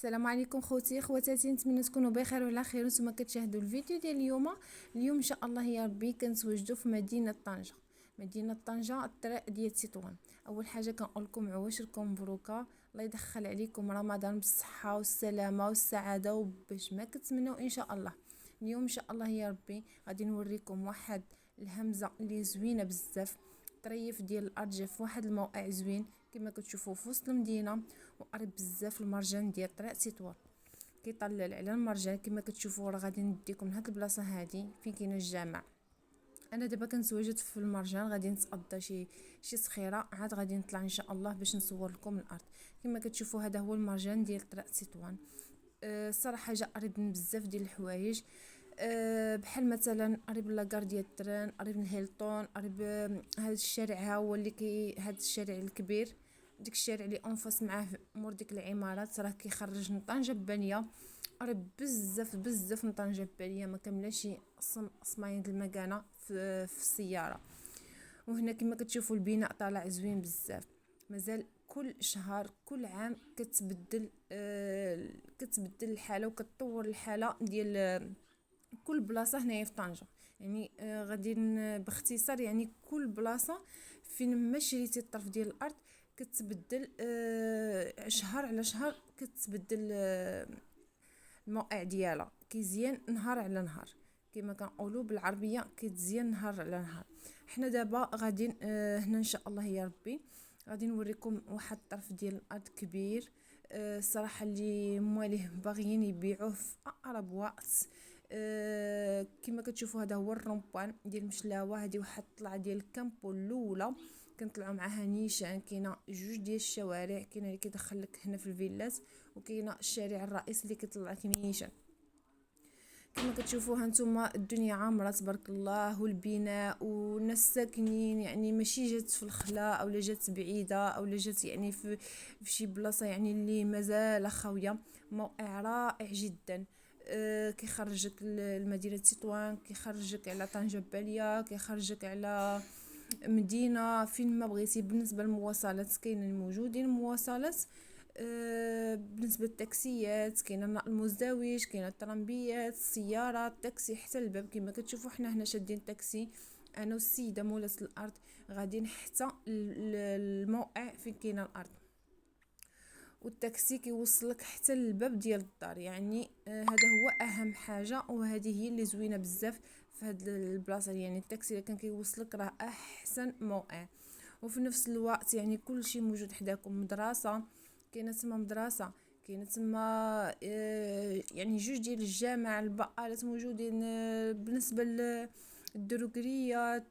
السلام عليكم خوتي خواتاتي، نتمنى تكونوا بخير وعلى خير. نتوما كتشاهدوا الفيديو ديال اليوم ان شاء الله يا ربي كنتواجدوا في مدينه طنجه. مدينه طنجه الطريق ديال تطوان. اول حاجه كنقول لكم عواشركم مبروكه، الله يدخل عليكم رمضان بالصحه والسلامه والسعاده وباش ما كتمنوا ان شاء الله. اليوم ان شاء الله يا ربي غادي نوريكم واحد الهمزه اللي زوينه بزاف. طريف ديال الارض جا في واحد الموقع زوين كما كتشوفوا في وسط المدينه، وقريب بزاف المرجان ديال طريق تطوان. كيطلل على المرجان كما كتشوفوا. راه غادي نديكم لهاد البلاصه هادي فين كاين الجامع. انا دابا كنتواجد في المرجان، غادي نتقضى شي صخيره، عاد غادي نطلع ان شاء الله باش نصور لكم الارض. كما كتشوفوا هذا هو المرجان ديال طريق تطوان. الصراحه جا قريب من بزاف ديال الحوايج. بحال مثلا قريب لاكار ديال التران، قريب من الهيلتون، قريب هذا الشارع ها هو اللي هذا الشارع الكبير، ديك الشارع اللي انفاس معاه مور ديك العمارات راه كيخرج من طنجه ببانيه. قريب بزاف بزاف من طنجه ببانيه، ما كاملاش صماين المكانه في السياره. وهنا كما كتشوفوا البناء طالع زوين بزاف. مازال كل شهر كل عام كتبدل الحاله وكتطور الحاله ديال كل بلاصه هنايا في طنجه. يعني غادي باختصار، يعني كل بلاصه فين ما شريتي الطرف ديال الارض كتبدل شهر على شهر، كتبدل الموقع ديالها، كيزيان نهار على نهار. كما كنقولوا بالعربيه كيتزيان نهار على نهار. حنا دابا غادي هنا ان شاء الله يا ربي غادي نوريكم واحد الطرف ديال الارض كبير. الصراحه اللي مواليه باغيين يبيعوه في اقرب وقت. كما كتشوفوا هذا هو الرومبوان ديال مشلاوه. هذه واحد الطلعه ديال الكامبو الاولى كنطلعوا معاها نيشان. كاينه جوج ديال الشوارع، كاينه اللي كيدخلك هنا في الفيلات، وكاينه الشارع الرئيسي اللي كيطلعك نيشان. كما كتشوفوا هانتوما الدنيا عامره تبارك الله، والبناء والناس ساكنين، يعني ماشي جات في الخلا او جات بعيده او جات يعني في شي بلاصه يعني اللي مازال خاويه. موقع رائع جدا. كيخرجك المدينه تطوان، كيخرجك على طنجة بالية، كيخرجك على مدينه فين ما بغيتي. بالنسبه للمواصلات كاينين موجودين مواصلات. بالنسبه للتاكسيات كاينه النقل المزدوج، كاينه الترامبيات، السيارات، التاكسي حتى الباب. كما كتشوفوا حنا هنا شادين تاكسي انا والسيده مولات الارض، غاديين حتى الموقع فين كاينه الارض، والتاكسي كيوصلك حتى للباب ديال الدار. يعني هذا هو اهم حاجه، وهذه هي اللي زوينه بزاف في هاد البلاصه. يعني التاكسي اللي كان كيوصلك راه احسن موقع. وفي نفس الوقت يعني كل شيء موجود حداكم. مدرسه كاينه تما، مدرسه كاينه تما، يعني جوج ديال الجامع، البقالات موجودين. بالنسبه للدروغريات،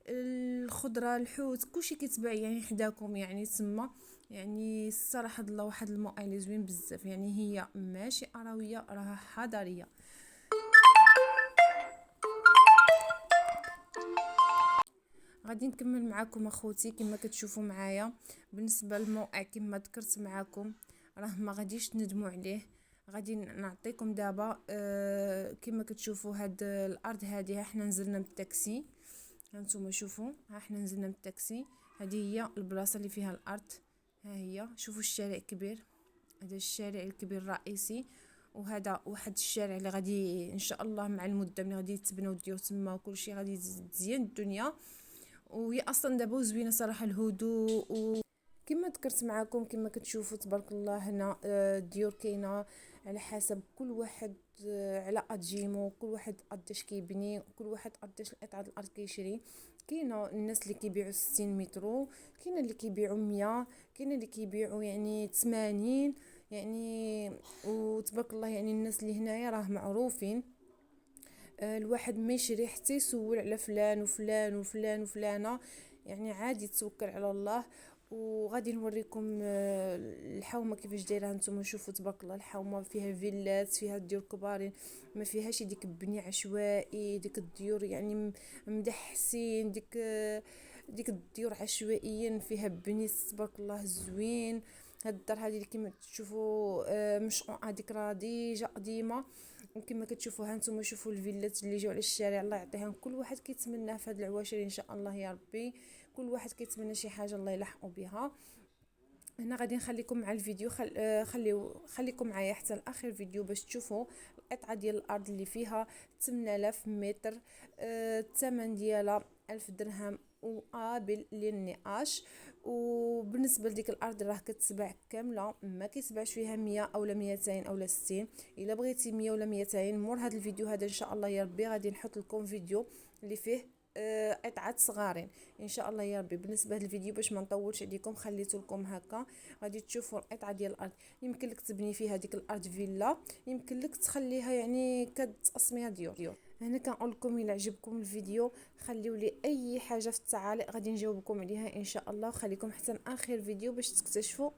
الخضره، الحوت، كلشي كيتباع يعني حداكم يعني تما. يعني الصراحه الله واحد الموقع اللي زوين بزاف. يعني هي ماشي اراويه، راها حضاريه. غادي نكمل معكم اخوتي كما كتشوفوا معايا. بالنسبه للموقع كما ذكرت معكم راه ما غاديش تندموا عليه. غادي نعطيكم دابا كما كتشوفوا هاد الارض هذه. احنا نزلنا بالتاكسي، هانتوما شوفوا، ها احنا نزلنا بالتاكسي. هذه هي البلاصه اللي فيها الارض. ها هي شوفوا الشارع كبير، هذا الشارع الكبير الرئيسي. وهذا واحد الشارع اللي غادي ان شاء الله مع المده ملي غادي يتبناو ديو تما وكل شيء غادي تزيان الدنيا. وهي اصلا دابا زوينه صراحه الهدوء. كما ذكرت معكم كما كتشوفوا تبارك الله هنا الديور كاينه على حسب كل واحد، على قديمو، كل واحد قداش كيبني، كل واحد قداش قطعه الارض كيشري. كاينه الناس اللي كيبيعوا 60 متر، كاينه اللي كيبيعوا 100، كاينه اللي كيبيعوا يعني 80 يعني. وتبارك الله يعني الناس اللي هنايا راه معروفين. الواحد ما يشري حتى يسول على فلان وفلان وفلان وفلانه، يعني عادي توكل على الله. وغادي نوريكم الحومه كيفاش دايره. نتوما شوفوا تبارك الله الحومه فيها فيلات، فيها ديور كبارين، ما فيهاش ديك البني عشوائي، ديك الديور يعني مدحسين، ديك الديور عشوائيين فيها بني تبارك الله زوين. هاد الدار هذه اللي كما تشوفوا مشقوقه ديك رضيجه قديمه. وكما كتشوفوا هانتوما شوفوا الفيلات اللي جاو على الشارع، الله يعطيهم. كل واحد كيتمنى في هاد العواشر ان شاء الله يا ربي، كل واحد كيتمنى شي حاجه الله يلحقوا بها. هنا غادي نخليكم مع الفيديو، خليكم معايا حتى لاخر الفيديو باش تشوفوا القطعه ديال الارض اللي فيها 8000 متر. الثمن ديالها 1000 درهم وقابل للنقاش. وبالنسبه لديك الارض راه كتسبع كامله، ما كيسبعش فيها 100 اولا 200 اولا 60. الا بغيتي 100 ولا 200 مور هذا الفيديو هذا ان شاء الله يا ربي غادي نحط لكم فيديو اللي فيه قطعات صغارين ان شاء الله يا ربي. بالنسبه للفيديو باش ما نطولش عليكم خليت لكم هكا، غادي تشوفوا القطعه ديال الارض. يمكن لك تبني فيها ديك الارض فيلا، يمكن لك تخليها يعني كتصمية ديور. هنا كنقول لكم الى عجبكم الفيديو خليوا لي اي حاجه في التعاليق غادي نجاوبكم عليها ان شاء الله، وخليكم حتى اخر الفيديو باش تكتشفوا